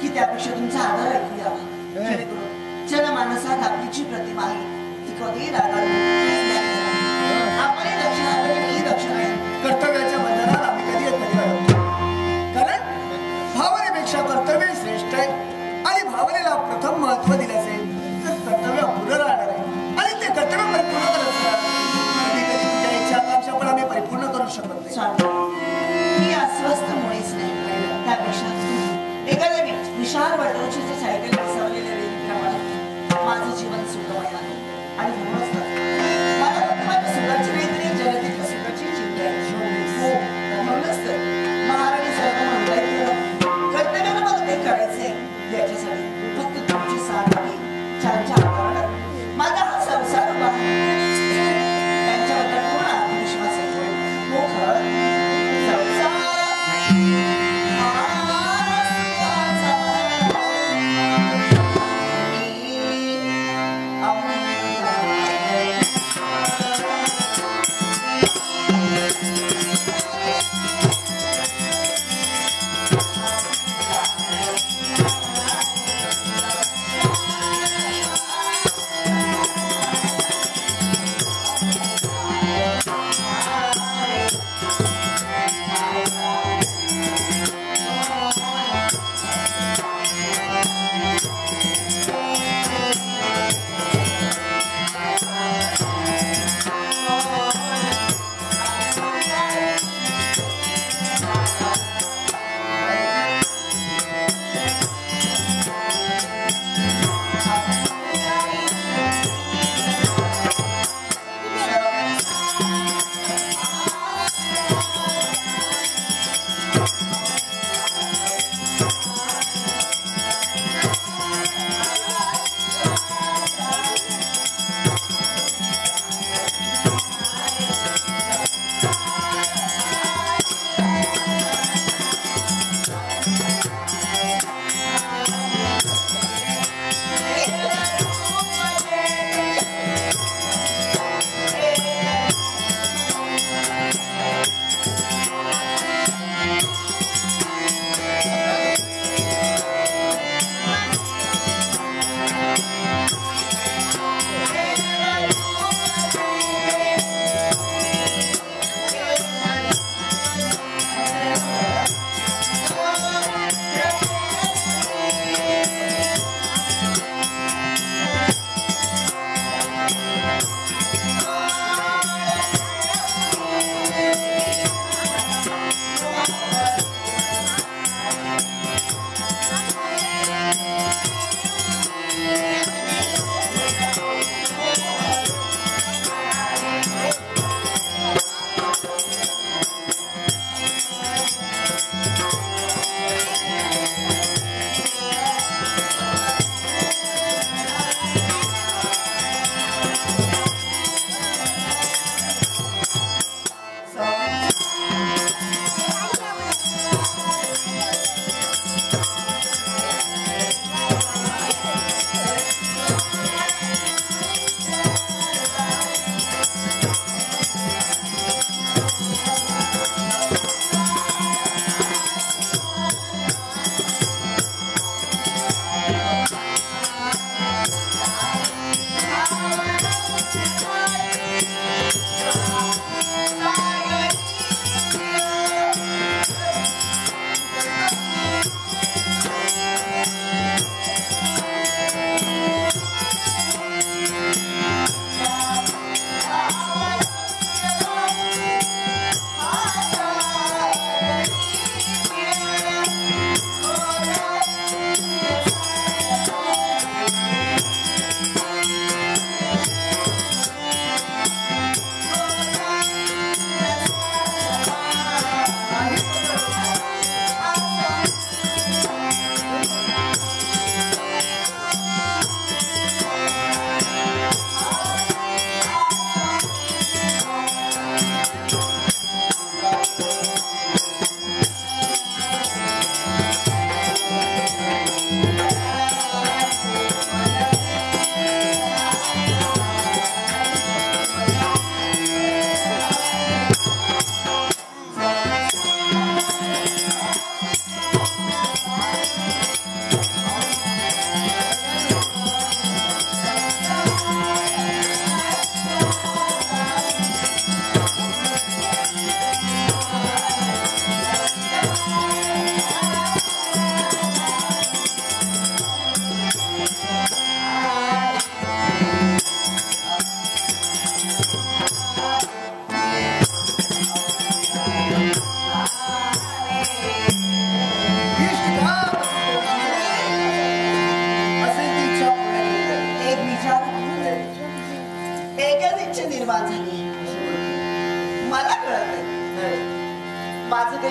की त्यापेक्षा तुमचा आदर ऐकू यावा, जेणेकरून जनमानसात आपलीची प्रतिमा आहे ती कधी आपणही दक्षिणा ही दक्षिणा कर्तव्याच्या बंधनात आम्ही कधी अडवतो, कारण भावनेपेक्षा कर्तव्य श्रेष्ठ आहे आणि भावनेला प्रथम महत्व दिले असेल तर कर्तव्य अपुरं राहणार आहे आणि ते कर्तव्य परिपूर्ण करत असतात. कधी कधी तुझ्या इच्छा आकांक्षा पण आम्ही परिपूर्ण करू शकत नाही. मी अस्वस्थ मुळीच नाही, त्यापेक्षा एखाद्या विशाल वडोशीचे सायकल विसरलेल्या वेळीप्रमाणे माझं जीवन सुखमय आहे आणि म्हणूनच मला माझ्या सुखाची वेदने जगतीच्या सुखाची चिंता आहे. म्हणूनच तर महाराणी सर्व म्हणताय कर्तव्यानं मला ते करायचंय, याच्यासाठी फक्त तुमची साथ आहे. ज्यांच्या आकारात माझा हा संसार उभा त्यांच्याबद्दल पूर्ण आत्मविश्वास आहे. हो खरं संसार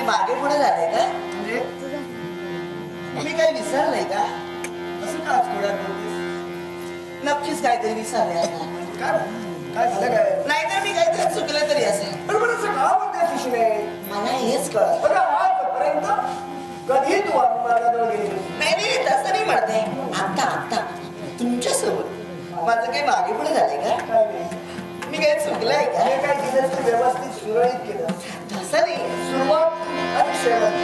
काही मागे पुढे झालंय का? म्हणजे मी काही विसरलंय का? असं का थोड्या बोलतेस? नक्कीच काहीतरी विसरले काय काय झालं काय? नाहीतर मी काहीतरी चुकलं तरी असेल. पण असं का म्हणते सुशिले? मला हेच कळत बघा आजपर्यंत कधी तू माझ्याजवळ गेली नाही तसं नाही म्हणते. आता तुमच्यासोबत माझं काही मागे पुढे झालंय का? काय नाही. मी काही चुकलंय का? हे काय केलं ते व्यवस्थित सुरळीत केलं. तसं नाही, सुरुवात आणि शेवट.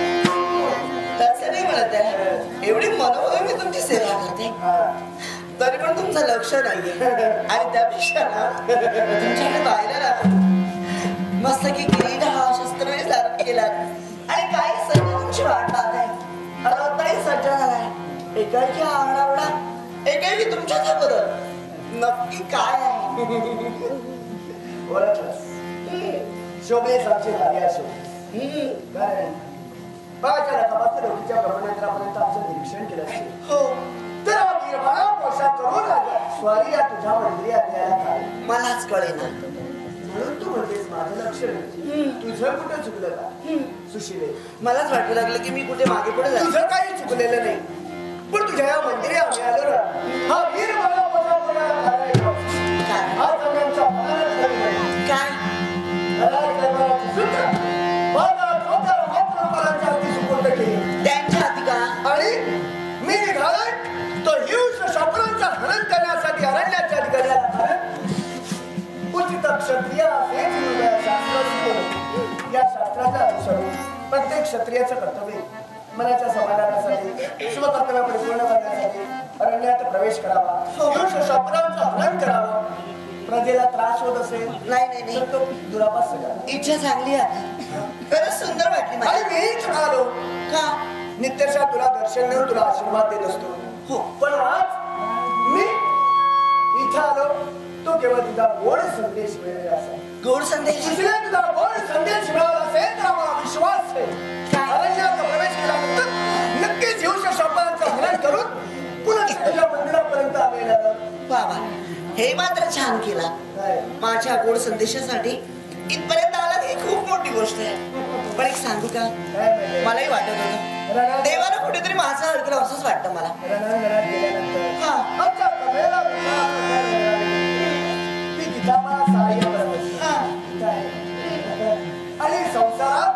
तसं नाही म्हणत आहे. एवढी मनोभावे मी तुमची सेवा करते तरी पण तुमचं लक्ष नाहीये. आणि त्यापेक्षा ना तुमच्याकडे पाहिलं ना मस्त की किरीट हा शस्त्र धारण केला आणि काही सगळं तुमची वाट पाहत आहे. रत्ताही सज्ज झालाय. एकाएकी आवडा एकाएकी तुमच्याच बदल नक्की काय आहे? ओळखलंस? शोभले साक्षी कार्य शोभ काय बाच्या रकाबाच्या रोखीच्या ब्रह्मनेत्रापर्यंत आमचं निरीक्षण केलं असेल. हो तर निर्माणा पोशाख करून स्वारी या तुझ्या मंदिरी आणण्याला काय मलाच कळेना. म्हणून तू म्हणतेस माझं लक्ष नाही. तुझं कुठं चुकलं का सुशिले? मलाच वाटू लागलं की मी कुठे मागे पुढे झाले. तुझं काही चुकलेलं नाही. पण तुझ्या या मंदिरी आम्ही आलो ना हा वीर मला पोशाख करायला हा सगळ्यांचा काय त्यांच्या हाती का? आणि मी निघालोय तो हिंस शास्त्रांचा हनन करण्यासाठी अरण्याच्या ठिकाणी उचित क्षत्रिय या शास्त्राचं अनुसरून प्रत्येक क्षत्रियाचं कर्तव्य मनाच्या समाधानासाठी शुभ कर्तव्य परिपूर्ण करण्यासाठी अरण्यात प्रवेश करावा. हिंस शास्त्रांचं हनन करावं. प्रजेला त्रास होत असेल नाही तो दुरापास करा. इच्छा चांगली आहे. खरंच सुंदर वाटली मला. आणि मीच आलो का? नित्यशा तुला दर्शन देऊन तुला आशीर्वाद देत असतो. हो पण आज मी इथं आलो तो केवळ तुझा गोड संदेश मिळाला असेल. गोड संदेश? तुझा गोड संदेश मिळाला असेल तर आम्हाला विश्वास आहे. अरण्यात प्रवेश केल्यानंतर नक्कीच हिंस शापांचं हनन करून पुन्हा तुझ्या मंदिरापर्यंत आम्ही येणार. बाबा हे मात्र छान केला. माझ्या गोड संदेशासाठी इथपर्यंत आला ही खूप मोठी गोष्ट आहे. पण एक सांगू का? मलाही वाटत होतं देवाला कुठेतरी माझं अडकलं असंच वाटतं मला. रणांगणात गेल्यानंतर आमच्या कमेला ती तिचा मला सहाय्य करत आणि संसारात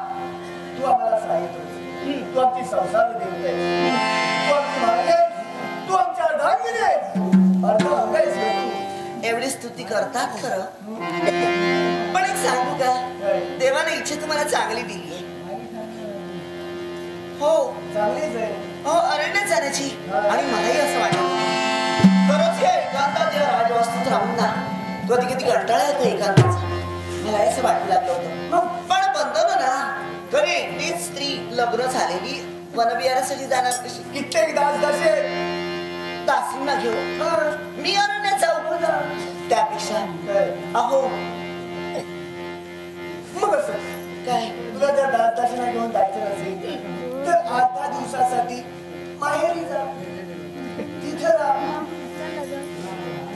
तू आम्हाला सहाय्य करतो. तू आमची संसार देवते आहेस. तू आमची मागे आहेस. तू आमच्या अर्धांगिनी आहेस. अर्धांग आहेस. एवढी स्तुती करतात खरं. पण एक सांगू का? देवाने इच्छा तुम्हाला चांगली दिली आहे. हो चांगलीच आहे. हो अरण्यात जाण्याची. आणि मलाही असं वाटतं खरंच हे एकांतात या राजवास्तूत राहून ना कधी कधी कंटाळा येतो एकांताचा. मला असं वाटू लागलं होतं. पण बंधन ना खरी एकटीच स्त्री लग्न झालेली वनविहारासाठी जाणार कशी? कित्येक दासदासे दासींना घेऊन मी अरण्यात जाऊ. त्यापेक्षा अहो मग असं काय तुला जर दासदाशीला घेऊन जायचं नसेल तर 8-10 दिवसासाठी माहेरी जा. तिथे राहा.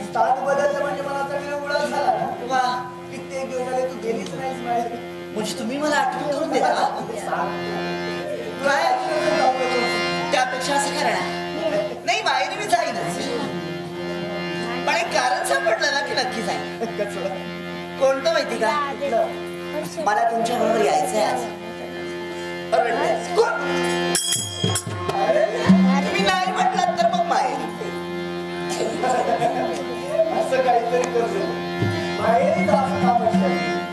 स्थान बदललं म्हणजे मला सगळं मुळा झाला. वा कित्येक दिवस झाले तू गेलीच नाहीस माहेरी. म्हणजे तुम्ही मला आठवण करून देता काय? त्यापेक्षा असं करणार नाही. माहेरी मी जाईनच. पण एक कारण सापडलं ना की नक्की जाईल. कोणतं माहिती का? मला तुमच्या बरोबर यायचंय आज. तुम्ही नाही म्हटलात तर मग माहेरी. असं काहीतरी करतो माहेरी जास्त काम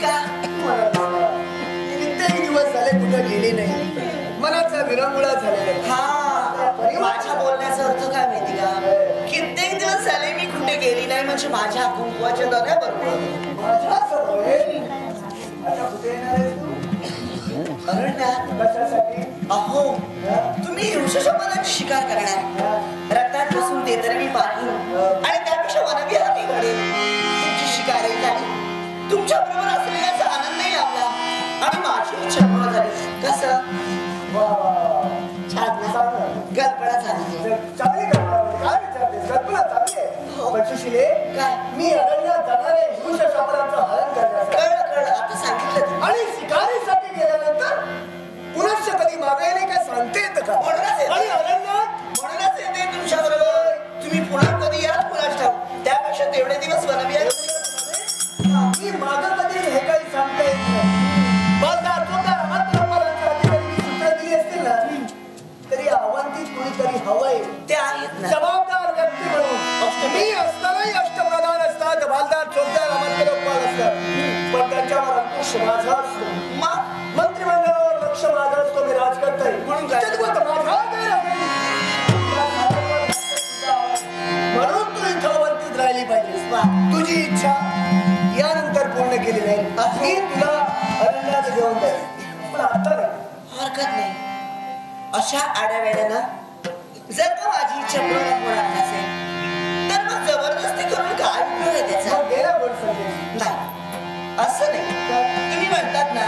का? कित्येक दिवस झाले कुठे गेले नाही. मनाचा विरंगुळा झालेला. हा माझ्या बोलण्याचा अर्थ काय माहिती का? कित्येक दिवस झाले मी कुठे गेली नाही म्हणजे माझ्या कुंकवाच्या दोन्या बरोबर माझ्या आता कुठे येणार आहेस तू? अरण्यात. कशासाठी? अहो तुम्ही हिंसशोभनाची शिकार करणार. रक्तात बसून ते तर मी पाहिलं. आणि त्यापेक्षा वनविहारही घडेल. तुमची शिकारही झाली. तुमच्या बरोबर असलेल्याचा आनंदही लाभला. आणि माझी इच्छा पूर्ण झाली. कसं? छान ना? कल्पना झाली. चांगली कल्पना. काय विचारतेस? कल्पना चांगली आहे. पण सुशिले काय? मी अरण्यात जाणार आहे हिंस शापांचं हरण करण्यासाठी. कळलं आता सांगितलं. आणि शिकारीसाठी गेल्यानंतर पुन्हा वागायला काय सांगते येतं का? आणि म्हणूनच येते तुमच्या बरोबर. तुम्ही पुन्हा कधी याल पुन्हा ठाऊक. त्यापेक्षा तेवढे दिवस वनविहार मी माझं कधी हे काही सांगता येत नाही. सूत्र दिली असतील ना तरी अवंतीत कोणीतरी हवंय ते आहेत ना. जबाबदार व्यक्ती म्हणून. मी असतानाही अष्टप्रधान असतात, हवालदार, चौकदार, अमात्य लोकपाल असतात, पण त्यांच्यावर अंकुश माझा असतो. मंत्रिमंडळावर लक्ष माझा असतो. मी राजकर्ता आहे म्हणून म्हणून तू इथं अवंतीत राहिली पाहिजेस. तुझी इच्छा यानंतर पूर्ण केली जाईल. मी तुला अरण्यात घेऊन जाईल, पण आता हरकत नाही. अशा आड्यावेड्यानं जर का माझी इच्छा पूर्ण होणार नसेल तर मग जबरदस्ती करून काय उपयोग आहे त्याचा? नाही, असं नाही. तुम्ही म्हणतात ना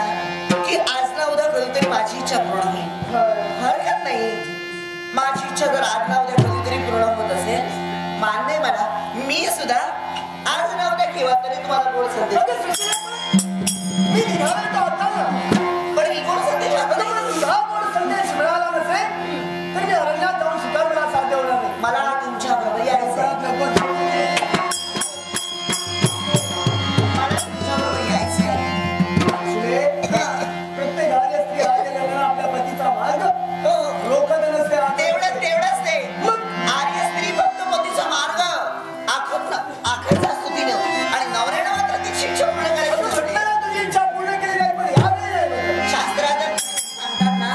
की आज ना उद्या कधीतरी माझी इच्छा पूर्ण होईल. हरकत नाही. माझी इच्छा जर आज ना उद्या कधीतरी पूर्ण होत असेल, मान्य मला. मी सुद्धा आज ना उद्या केव्हा तरी तुम्हाला गोड संदेश मी निघाला होता ना, पण मी गोड संदेश तुझा गोड संदेश मिळाला नसेल तर मी अरण्यात जाऊन सुद्धा मला साध्य होणार नाही. मला तुमच्या बरोबर यायचं. प्रत्येक आर्य स्त्री आपल्या पतीचा मार्ग रोखत नसते. तेवढंच नाही. आर्य स्त्री फक्त पतीचा मार्ग आखत असतो तिनं, आणि नवऱ्यानं मात्र ती शिक्षा पूर्ण करायची. तुझी इच्छा पूर्ण केली नाही, पण यावेळी शास्त्रात सांगतात ना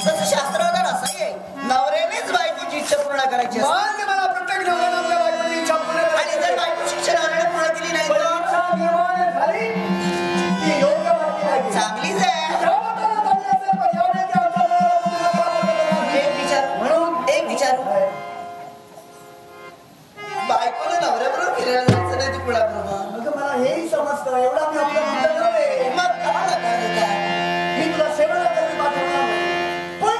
तसं शास्त्रात असंही आहे. नवऱ्यानेच बायकोची इच्छा पूर्ण करायची असते. मान्य मला प्रत्येक नवऱ्यानं आपल्या बायकोची इच्छा पूर्ण आणि जर बायकोची इच्छा नवऱ्याने पूर्ण केली नाही तर झाली ती योग्य वाटली नाही. चांगलीच आहे. एक विचारू बायकोला नवऱ्याबरोबर फिरायला जायचं नाही, ती कुणाबरोबर? मला हेही समजतं. एवढा मी आपल्या मुद्दा नव्हे. मग काय करता? मी तुला सेवेला कधी पाठवणार नाही. पण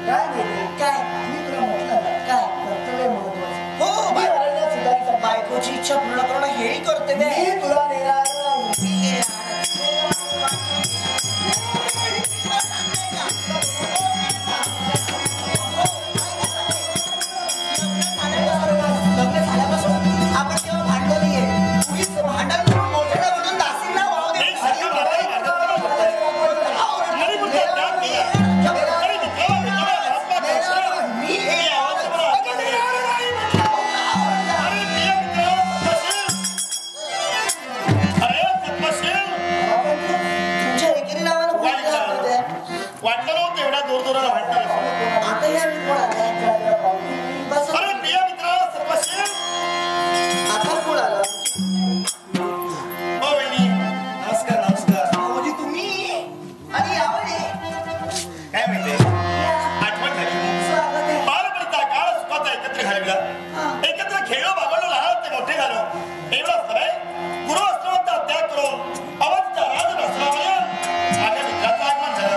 काय माहिती काय मी तुला म्हटलं ना, काय कर्तव्य महत्वाचं. हो, मी अरण्यात सुधारित बायकोची इच्छा पूर्ण करणं हेही करते मी. मी तुला नेणार नाही. लग्न झाल्यापासून आपण तेव्हा भांडलो नाहीये. उगीच भांडण करून मोठ्याला म्हणून दासींना वाव देतो. मी हे तुमच्या एकेरी नावानं वाटलं नव्हतं एवढ्या दूर दूराला वाटणार. आता या मी कोण आलाय? बस अरे प्रिय मित्रा सर्वशील. आता कोण आला? हो बहिणी, नमस्कार नमस्कार. भाऊजी तुम्ही आणि यावळे काय म्हणते? आठवण झाली. स्वागत आहे. बालपणीचा काळ सुखाचा एकत्र घालविला, एकत्र खेळलो बागडलो, लहान ते मोठे झालो. एवढाच नव्हे, गुरु आश्रमाचा त्याग करून अवधच्या राजभ्रष्टामध्ये माझ्या मित्राचं आगमन झालं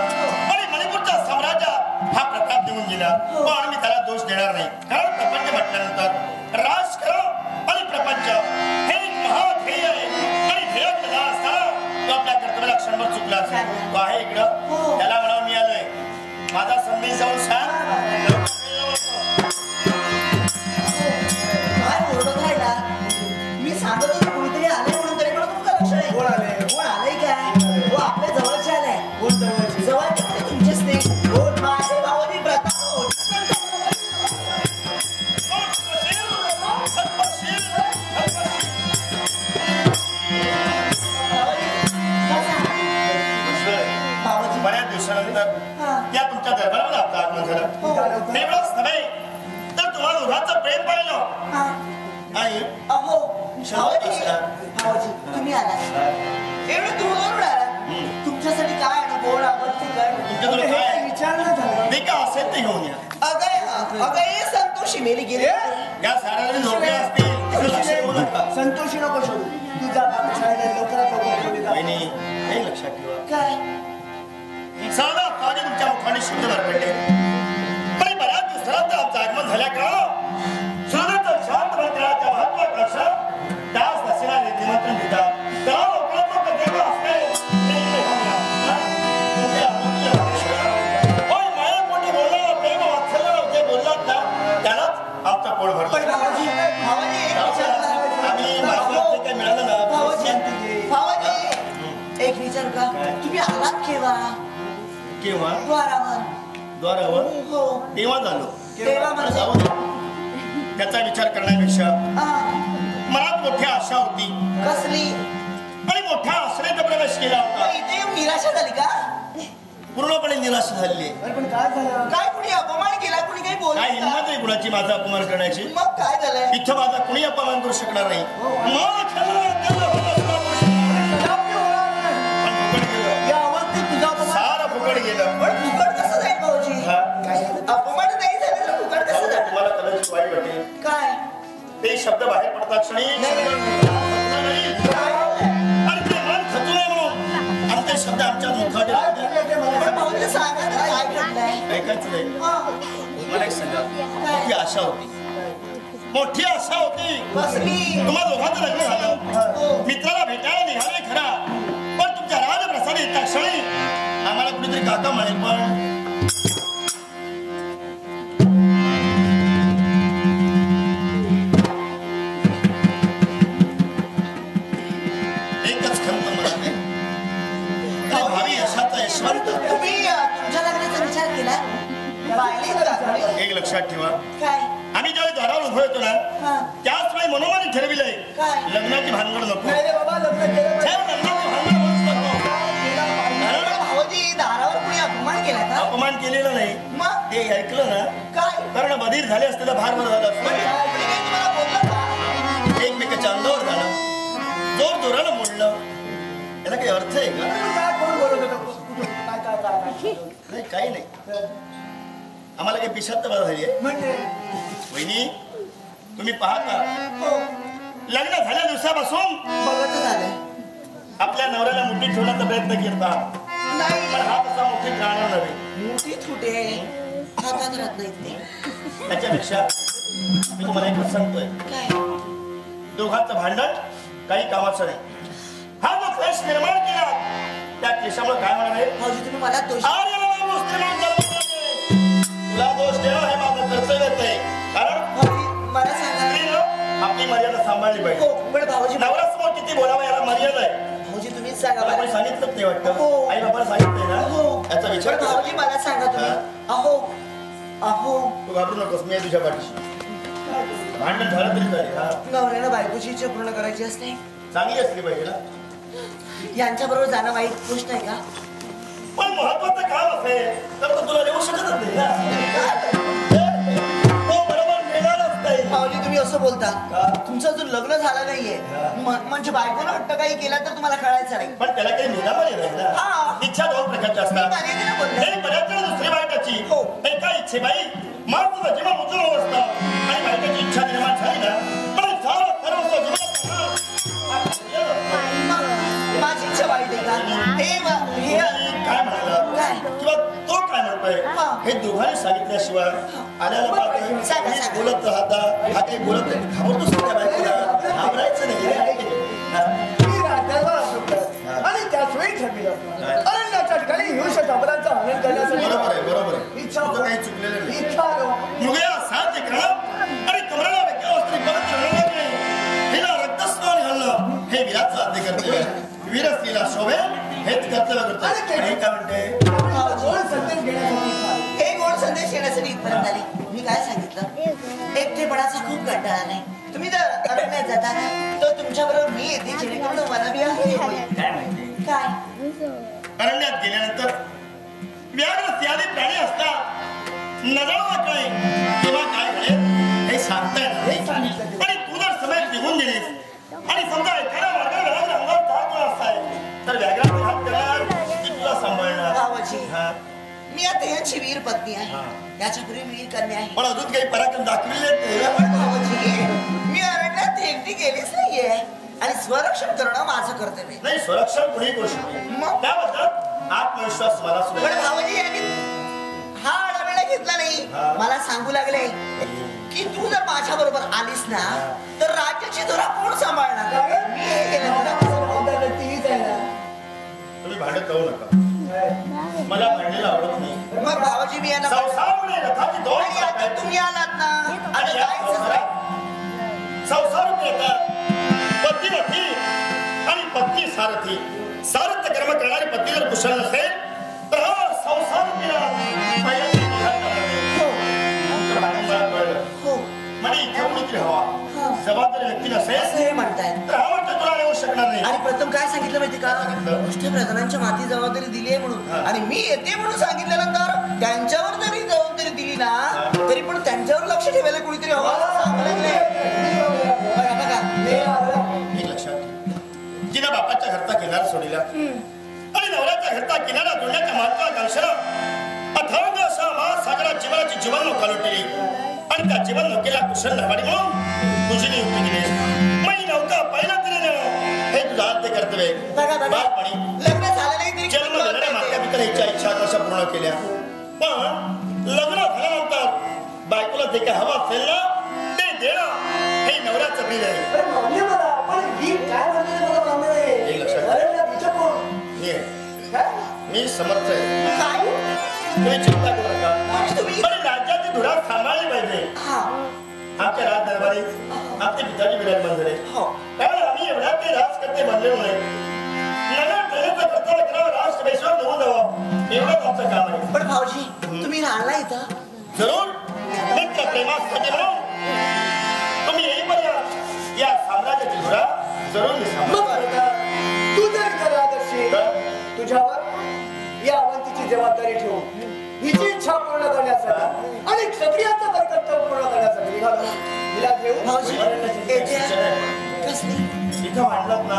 आणि मणिपूरच्या साम्राज्यात हा प्रताप देऊन गेला. पण मी त्याला दोष देणार नाही, कारण प्रपंच म्हटल्यानंतर राजकारण आणि प्रपंच हे एक महाध्येय आहे, आणि ध्येयाकडे जात असताना तो आपल्या कर्तव्याला क्षणभर चुकला असेल. तो आहे इकडं, त्याला म्हणावं मी आलोय. माझा संदेश जाऊन सांग. काय ओरडत राहिला? मी सांगत होतो कोणीतरी आलंय म्हणून, तरी पण तुमचं लक्ष नाही. कोण आले? कोण आलंय काय? हो, आपल्या जवळचे आलाय. कोण जवळचे? जवळचे म्हणजे तुमचेच नाही. हो, माझे भावनी प्रताप हो. भावाजी, बऱ्याच दिवसानंतर त्या तुमच्या दरबारामध्ये आपलं आगमन झालं. तेवढंच नव्हे तर तुम्हाला दोघांचं प्रेम पाहिलं. आणि अहो, भावाजी, तुम्ही आला. एवढं दूरवरून आला. तुमच्यासाठी काय आणू? गोड आवडते काय? तुमच्याकडे काय विचारणं झालं. नाही का असेल ते घेऊन या. अगं हे संतोषी मेली गेली. या साड्याला झोपे असतील तिकडे लक्ष देऊ नका. संतोषी नको शोधू. तुझा शाळेत लवकरात लवकर शोधू. वहिनी, हे लक्षात ठेवा. काय? साधा काळजी तुमच्या मुखाने शब्द भरपडले. पण बऱ्याच दिवसानंतर आमचं आगमन झाल्या काळानं सुरतेचं शांत मंदिराच्या महत्वात लक्षात त्यास दक्षिणा निमंत्रण देतात. त्या लोकांचं कधीही असते ते इथे घेऊन या. तुमच्या आरोग्य होय, माया पोट भरलं. पण भावाजी एक विचार आम्ही माझं काय मिळालं ना भावाजी एक विचार का तुम्ही आलात केव्हा केव्हा द्वारावर हो तेव्हा झालो. तेव्हा म्हणजे जाऊ दे. त्याचा विचार करण्यापेक्षा मनात मोठी आशा होती कसली आणि मोठ्या आश्रयात प्रवेश केला होता. इथे येऊन निराशा झाली का पूर्णपणे निराश झाली. पण काय झालं? काय कुणी अपमान केला कुणी काही बोललं काय का? हिंमत आहे कुणाची माझा अपमान करण्याची? मग काय झालंय इथं माझा कुणी अपमान करू शकणार नाही. या अवस्थेत तुझा अपमान सारं फुकट गेलं. पण फुकट कसं जाईल भाऊजी हा. अपमान नाही झालं तर फुकट कसं जाईल तुम्हाला कदाचित वाईट वाटेल. काय ते शब्द बाहेर पडतात क्षणी आणि ते मन खचू नये म्हणून आणि ते शब्द आमच्या मुखात पण भाऊजी सांगा ना काय घडलंय ऐकायचं नाही. मला एक सांगा मोठी आशा होती मोठी आशा होती. कसली तुम्हा दोघांचं लग्न झालं मित्राला भेटायला निघाले खरा पण तुमच्या राजप्रसाद येता क्षणी आम्हाला कुठेतरी काका म्हणेल पण एकच खंत मनात आहे. आणि भावी यशाचा यशवंत तुम्ही तुमच्या लग्नाचा विचार केला पाहिले का? एक लक्षात ठेवा काय आम्ही ज्यावेळी द्वारावर उभं होतो ना हा त्याच वेळी मनोमानी ठरविलंय काय? लग्नाची भानगड नको. नाही रे बाबा, लग्न केलं ठेव लग्नाची भानगड होऊच नको. पण भाऊजी दारावर कुणी अपमान केला का अपमान केलेला नाही मग ते ऐकलं ना काय कारण बधीर झाले असते तर फार बरं झालं म्हणजे असतं. कोणी काही तुम्हाला बोललं का एकमेकाच्या अंगावर झालं जोर जोरानं मोडलं याला काही अर्थ आहे का? काय कोण बोलत होतं? काय नाही काही नाही. आम्हाला काही पिशात बरं झाली आहे. म्हणजे वहिनी तुम्ही पाहता हो लग्न झाल्या दिवसापासून बघत झालंय आपल्या नवऱ्याला मुठीत ठेवण्याचा प्रयत्न करता नाही पण हा तसा मुठीत राहणार नव्हे. मोठी फुटे हातात राहत नाहीत ते त्याच्यापेक्षा मी तुम्हाला एक सांगतोय काय दोघांचं भांडण काही कामाचं नाही. हा जो क्लेश निर्माण केला त्या क्लेशामुळे काय होणार आहे? भाऊजी तुम्ही मला दोष आर्याला मुस्लिमांना जन्म देणे. तुला दोष देणं हे माझं कर्तव्यच आहे. कारण भाऊजी मला सांगा स्त्रीनं आपली मर्यादा सांभाळली पाहिजे. हो पण भाऊजी नवऱ्यासमोर किती बोलावं याला मर्यादा आहे. भाऊजी तुम्हीच सांगा मला मला कोणी सांगितलंच नाही वाटतं. हो. आई बाबाला सांगितलंय ना हो याचा विचार पण कर. भाऊजी मला सांगा तुम्ही अहो अहो तू घाबरू नकोस मी आहे तुझ्या पाठीशी. भांडण झालं तरी चालेल. हा. नवऱ्याला बायकोची इच्छा पूर्ण करायची असते चांगली असली पाहिजे ना. यांच्या बरोबर जाणं वाईट गोष्ट आहे का पण महत्वाचं काम असेल तर तो तुला देऊ शकतच नाही ना. तो बरोबर मिळणारच नाही. भाऊजी तुम्ही असं बोलता का? तुमचं अजून लग्न झालं नाहीये म्हणजे बायकोनं हट्ट काही केला तर तुम्हाला कळायचं नाही पण त्याला काही निरामय नाही ना. हा. इच्छा दोन प्रकारच्या मी असतात. मर्यादेनं बोलते. एक मर्यादेनं दुसरी बायकाची. हो. एका इच्छेबाई मार तुझं जीवन उचलून असतं आणि बायकाची इच्छा निर्माण झाली ना पण सारं सर्वस्व जीवनात माझी इच्छा वाईट आहे का हे काय म्हणाला काय? किंवा तो काय म्हणतोय हा. हे दोघांनी सांगितल्याशिवाय आल्याला पाहते. सांगा, तुम्ही सांगा. बोलत राहता हा काही बोलत नाही. घाबरतोस का त्या बायकोला? घाबरायचं नाही. हा. मी राजाला असतो आणि त्याच वेळी ठरविलं अरण्याच्या ठिकाणी हिंस शब्दांचा हनन करण्यासाठी बरोबर आहे बरोबर आहे. इच्छा तुझं काही चुकलेलं नाही. इच्छा मुगया साथ करणं आणि कमरेला वेगळ्या वस्त्री पवित्र रंगाने हिला रक्तस्नान घालणं हे वीराचं आद्य कर्तव्य आहे. वीर स्त्रीला शोभे हेच कर्तव्य करतो. आणि हे काय म्हणते गोड संदेश घेण्यासाठी इच्छा. हे गोड संदेश येण्यासाठी इथपर्यंत आली मी काय सांगितलं एकटेपणाचा खूप कंटाळा नाही तुम्ही जर अरण्यात जाता ना तर तुमच्या बरोबर मी येते जेणेकरून मला बी आहे काय माहिती काय अरण्यात गेल्यानंतर व्याघ्र इत्यादी प्राणी असतात. नजर वाकळे किंवा काय घडेल हे सांगता येणार नाही. आणि तू जर समय निघून गेलीस आणि समजा एखाद्या मार्गाने अंगावर ताक असताय तर व्याघ्राचे हात करणार की तुला सांभाळणार? भावाजी हा. मी आता यांची वीर पत्नी आहे याच्यापूर्वी वीर कन्या आहे पण अजून काही पराक्रम दाखविले नाही ना. पण भावाजी मी अरण्यात एकटी गेलीच नाहीये आणि स्वरक्षण करणं माझं कर्तव्य आहे. नाही संरक्षण कुणी करू शकते मग? त्याबद्दल आत्मविश्वास मला पण सुद्धा भावाजी यांनी हा आडावेळा घेतला नाही हा. मला सांगू लागले की तू जर माझ्या बरोबर आलीस ना तर राज्याची धुरा कोण सांभाळणार मी हे केलं ना. जबाबदार व्यक्ती हीच आहे ना. तुम्ही भांडत जाऊ नका. मला भांडलेलं आवडत नाही. मग भावाजी मी यांना संसार म्हणजे रथाची दोन आणि चाक आता आहेत. तुम्ही आलात ना आता काय संसार येतात पती रथी आणि पत्नी सारथी. सारथ्य कर्म करणारी पत्नी जर कुशल नसेल तर हा संसार म्हणजे इथे कोणीतरी हवा जबाबदारी व्यक्ती नसेल म्हणताय तर हा वाटतं तुला येऊ शकणार नाही. आणि प्रथम काय सांगितलं माहिती का गोष्टी प्रधानांच्या माती जबाबदारी दिली आहे म्हणून आणि मी येते म्हणून सांगितल्यानंतर त्यांच्यावर जरी जबाबदारी दिली ना तरी पण त्यांच्यावर लक्ष ठेवायला कोणीतरी हवं. एक लक्षात तिनं बापाच्या घरचा किनारा सोडला आणि नवऱ्याच्या घरचा किनारा जोडण्याच्या महत्वाकांक्षानं अथांग अशा महासागरात जीवनाची जीवन नौका लुटली आणि त्या जीवन नौकेला कुशल नवाडी म्हणून तुझी नियुक्ती केली. मग ही नौका पहिला तरी हे तुझं आद्य कर्तव्य. लग्न झालं नाही तरी जन्म घेणाऱ्या माता पित्याच्या इच्छा आकांक्षा पूर्ण केल्या पण लग्न झाल्यानंतर बायकोला जे काय हवं असेल ना ते देणं हे नवऱ्याचं ब्रीद आहे. मी समर्थ आहे. तुम्ही चिंता करू नका. पण राज्याची धुरा सांभाळली पाहिजे. आमच्या राज दरबारी आमचे पिताजी विराजमान झाले कारण आम्ही एवढ्या ते राजकर्ते बनले नाही. नगर ट्रेनचा कर्तव्य करावं राष्ट्रभेश्वर होऊन जावं एवढंच आमचं काम आहे. पण भाऊजी तुम्ही राहिला इथं जरूर मित्र प्रेमासाठी म्हणून तुम्ही येईपर्यंत या साम्राज्याची धुरा जरूर तू जर खरं आदर्शी तुझ्यावर या अवंतीची जबाबदारी ठेवून हिची इच्छा पूर्ण करण्यासाठी आणि क्षत्रियाचं कर्तव्य पूर्ण करण्यासाठी निघालो. हिला घेऊन इथं भांडलात ना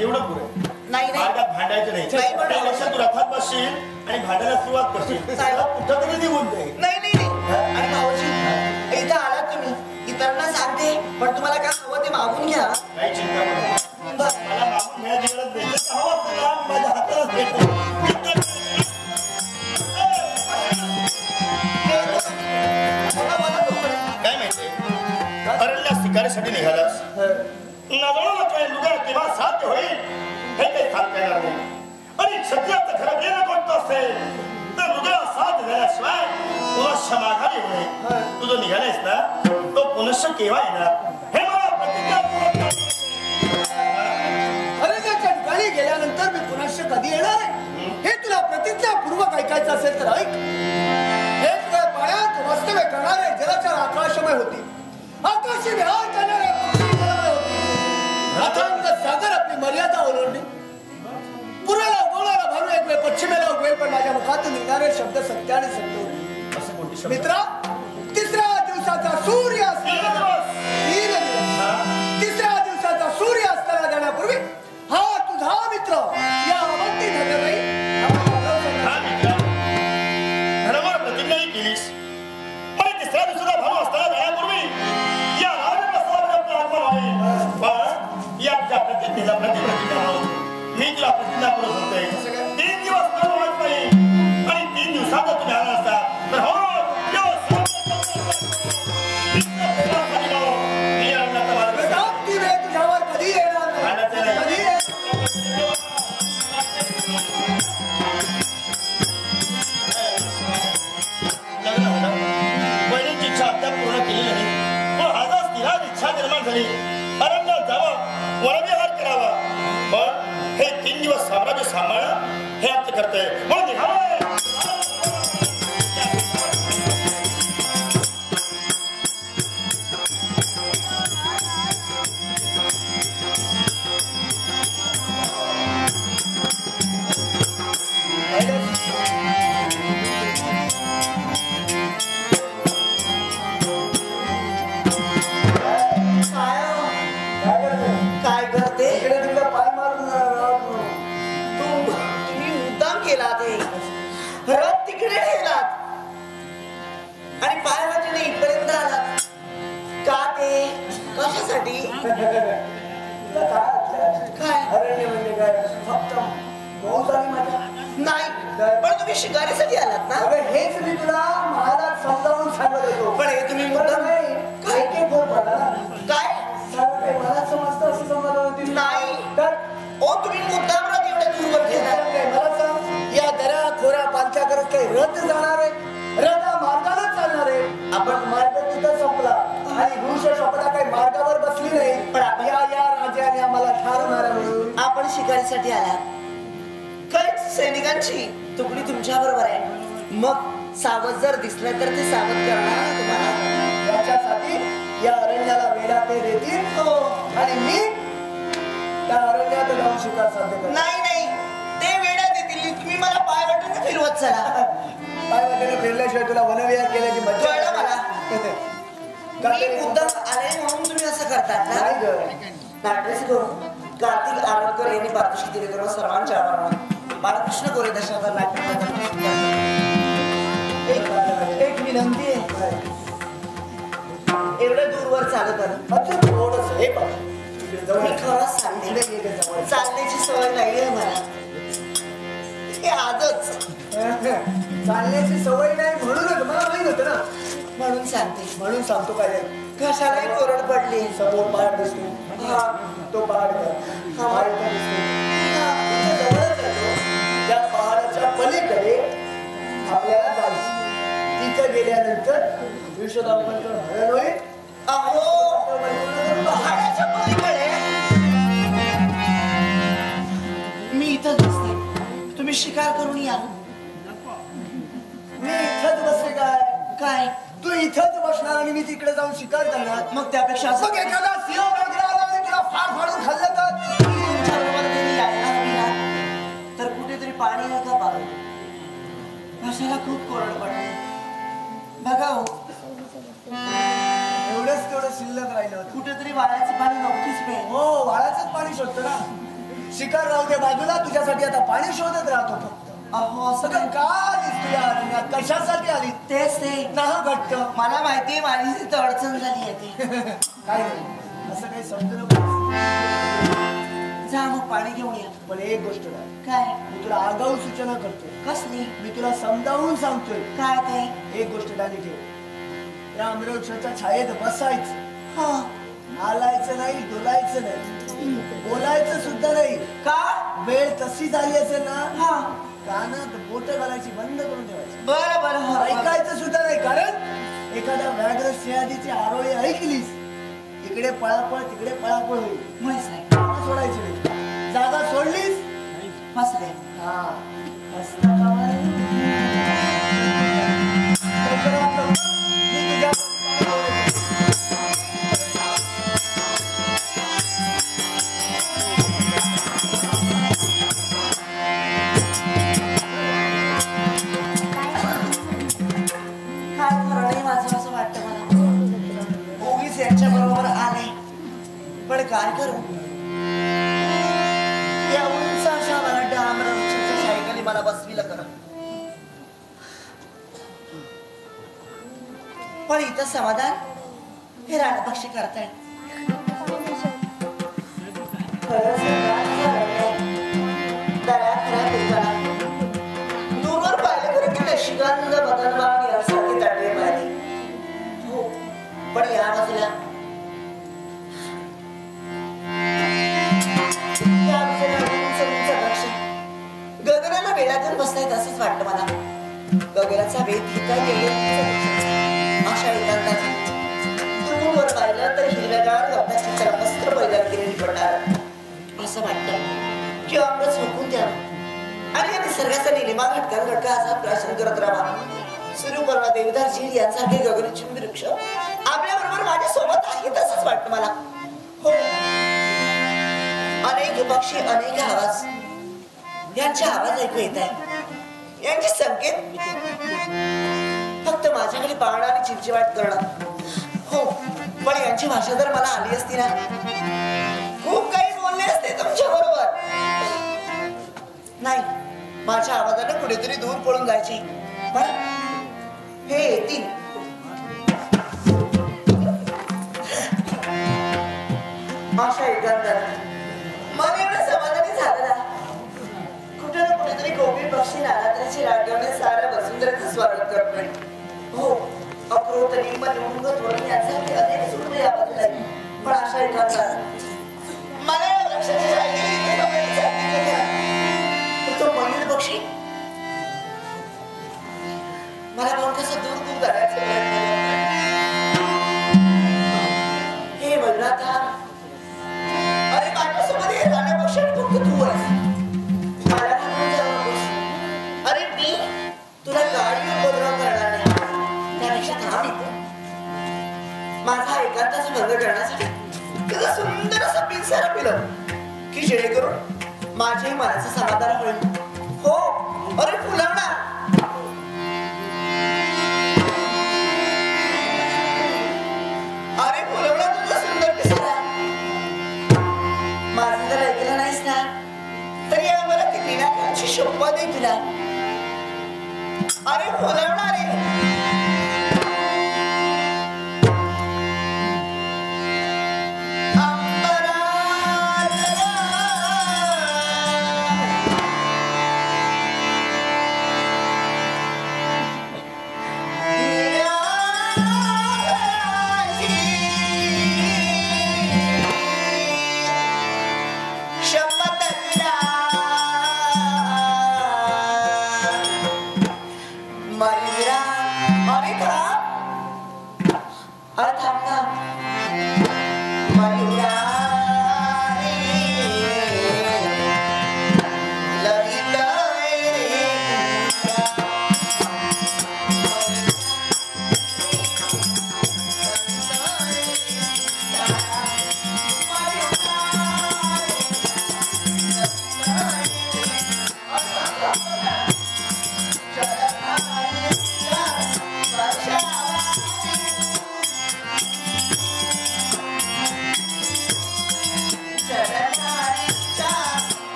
एवढं पुरे नाही मार्गात भांडायचं नाही. त्यापेक्षा तू रथात बसशील आणि भांडायला सुरुवात करशील कुठं तरी निघून जाईल. नाही आणि भाऊजी इथं आला तुम्ही इतरांना सांगते पण तुम्हाला काय हवं ते मागून घ्या. काही चिंता करू नका. मला मागून घ्यायची गरज नाही. हवं असतं माझ्या हातालाच भेटतं. काय माहिती अरण्या शिकारीसाठी निघालास लुगा किंवा साध्य होईल हे काही सांगता येणार नाही. आणि क्षत्रियाचं खरं गेलं कोणतं असेल तर लुगा साथ झाल्याशिवाय पुनश्च माघारी होणे. तू जो निघालायस ना तो पुनश्च केव्हा येणार हे मला प्रतिज्ञा अरण्याच्या ठिकाणी गेल्यानंतर मी पुनश्च कधी येणार आहे हे तुला प्रतिज्ञापूर्वक ऐकायचं असेल तर ऐक. एक वेळ पाण्यात वास्तव्य करणारे जलचर आकाशमय होते. आकाशी विहार करणारे अथांग सागर आपली मर्यादा ओलांडली. पूर्वेला उगवणारा भानू एक वेळ पश्चिमेला उगवेल पण माझ्या मुखातून निघणारे शब्द सत्य आणि सत्य होते. मित्रा तिसऱ्या दिवसाचा सूर्य तिसऱ्या दिवसाचा सूर्य असताना जाण्यापूर्वी हा तुझा मित्र या अवंती नगरी प्रतिज्ञाही केलीस. आणि तिसऱ्या दिवसाचा भाऊ असताना जाण्यापूर्वी या राजप्रसादावर आपलं आगमन होईल. पण या प्रतिज्ञेला प्रतिज्ञा मी तुला प्रतिज्ञा करू शकतोय 3 दिवस न वाट नाही आणि 3 दिवसात तुम्ही आला असता तर हो तुझ्यावर कधी येणार नाही. बहिणीची इच्छा अद्याप पूर्ण केली नाही पण आज तिला इच्छा निर्माण झाली अरण्यात जावं वनविहार करावा. पण हे 3 दिवस साम्राज्य सांभाळणं हे आमचं कर्तव्य म्हणून निघावं. काय करते इकडे तिकडे पाय मारून तुम्ही मुद्दाम केला ते रथ तिकडे ठेवलात आणि पाय वाटेने इथपर्यंत आलात का ते कशासाठी काय अरण्य म्हणजे काय फक्त बहुत आली माझ्या नाही पण तुम्ही शिकारीसाठी आलात ना. अरे हेच मी तुला महाराज समजावून सांगत होतो. पण हे तुम्ही मुद्दाम काय काय बोल पडला काय मला समजतं असं समजलं होती नाही तर ओ तुम्ही मुद्दाम रथ एवढ्या दूरवर ठेवलाय. मला सांग या दऱ्या खोऱ्या पालख्या करत काही रथ जाणार आहे रथ मार्गाने चालणार आहे. आपण मार्ग तिथं संपला आणि वृक्ष शपथा काही मार्गावर बसली नाही. पण आपण- या राजाने आम्हाला ठार मारा म्हणून. आपण शिकारीसाठी आला. कैच सैनिकांची तुकडी तुमच्या बरोबर आहे. मग सावध जर दिसलं तर ते सावध करणार ना तुम्हाला. याच्यासाठी या अरण्याला वेळा ते देतील. हो. आणि मी त्या अरण्यात जाऊन शिकार साध्य करतो. नाही ते वेळा देतील. तुम्ही मला पाय वाटून फिरवत चला. पाय वाटेने फिरल्याशिवाय तुला वनविहार केल्याची मज्जा कळलं मला. का मी तरी- मुद्दाम आले म्हणून तुम्ही असं करतात ना. नाही ग. नाट्यच करून कार्तिक आरोडकर यांनी पारितोषिक दिले करून सर्वांच्या आभार. बाळकृष्ण गोरे दशावतार नाट्य एक विनंती आहे. एवढं दूरवर चालत आलं. अच्छा, थोडंसं. हे बघ. मी खरंच सांगते चालण्याची सवय नाहीये मला. हे आजच चालण्याची सवय नाही म्हणूनच मला माहित होतं ना. म्हणून सांगते. म्हणून सांगतो काय कशालाही कोरड पडली. समोर पहाड दिसतो. हा. तो पहाड कर. हा. पहाड तर दिसतो. इथे जवळच आहे तो. त्या पहाडाच्या पलीकडे आपल्याला जायचं. तिथं गेल्यानंतर विश्वदापनकर हरण होईल. अहो पहाडाच्या पलीकडे मी इथंच बसते. तुम्ही शिकार करून या. मी इथंच बसले काय? काय तू इथंच बसणार आणि मी तिकडे जाऊन शिकार करणार. मग त्यापेक्षा मग एखादा सिंह वगैरे आला आणि तुला फाड फाडून खाल्लं तर तुमच्या बरोबर त्यांनी यायला हवी ना. तर कुठेतरी पाणी नका पाहू. भाषेला खूप कोरड पडते. बघा हो एवढंच तेवढं शिल्लक राहिलं होतं. कुठेतरी वाळ्याचं पाणी नक्कीच मिळेल. हो, वाळाचंच पाणी शोधतो ना. शिकार राहू दे बाजूला, तुझ्यासाठी आता पाणी शोधत राहतो फक्त. अहो असं सगळं का दिसतो या अरण्यात? कशासाठी आली? तेच ते ना घट्ट मला माहितीये माझी तिथं अडचण झाली आहे ती. काय नाही असं काही समजू नको. जा मग पाणी घेऊन या. पण एक गोष्ट नाही, काय मी तुला आगाऊ सूचना करतोय. कसली मी तुला समजावून सांगतोय. काय ते एक गोष्ट डाली ठेव. त्या अमृतसरच्या छायेत बसायचं. हा हालायचं नाही, डोलायचं नाही, बोलायचं सुद्धा नाही. का वेळ तशी झाली असेल ना, हा कानात बोट घालायची बंद करून ठेवायची. बरं बरं हा ऐकायचं सुद्धा नाही. कारण एखाद्या व्याघ्र सिंहाची आरोळी ऐकलीस, इकडे पळापळ तिकडे पळापळ होईल. मुळीच नाही. जागा सोडायची नाही. जागा सोडलीस बसले. हा हसता कामा नये. लवकरात लवकर मी तुझ्या काय खरं नाही माझं असं वाटतं मला. उगीच यांच्या बरोबर आले. पण काय करू या उंच अशा मला डांबरा वृक्षाच्या शाईखाली मला बसविलं कर. पण इथं समाधान हे रानपक्षी करतायत. दूरवर पाहिलं खरं की शिकांत बदलवान यासारखी ताटली पाहिली. हो पण या बाजूला गगनाला वेळातून बसतायत असंच वाटतं मला. गगनाचा वेध घेता अशा एकांतात दूरवर पाहिलं तर हिरव्यागार गवताची चरमस्त पैदा केलेली पडणार असं वाटतं की अमृत झोकून द्यावं आणि या निसर्गाचा निलिमा घटका घटका असा प्राशन करत राहावा. सुरू परवा देवदार झील यांसारखे गगनचुंबी वृक्ष आपल्या बरोबर माझ्या सोबत आहेत असंच वाटतं मला. हो अनेक पक्षी अनेक आवाज यांचे आवाज ऐकू येत आहे. यांचे संकेत फक्त माझ्याकडे पाहणं आणि चिवचिवाट करणं. हो पण यांची भाषा जर मला आली असती ना, खूप काही बोलले असते तुमच्या बरोबर. नाही माझ्या आवाजाने कुठेतरी दूर पळून जायची. पण हे येतील. अशा एकांतात मला एवढं समाधानी झालं ना. कुठे ना कुठेतरी कोकिळ पक्षी नारात्राची रागवणे साऱ्या वसुंधरेचं स्वागत करतोय. हो अक्रोत लिंब लिंब धोरण यासारखे अनेक सुटले या बाजूला. पण अशा एकांतात मला या वृक्षाची शायरी इथे बघायची आहे. तो मयूर पक्षी मला पाहून कसं दूर दूर करायचं प्रयत्न करतोय. एकांताचा भंग करण्यासाठी तिथं सुंदर असं पिंजरा पिलं की जेणेकरून माझ्याही मनाचं समाधान होईल. हो, अरे फुलवणा, अरे फुलवणा, तुझा सुंदर पिंजरा माझं जर ऐकलं नाहीस ना तरी आम्हाला ती विनाकाची शपथ आहे तुला. अरे फुलवणा रे, अरे थांब ना,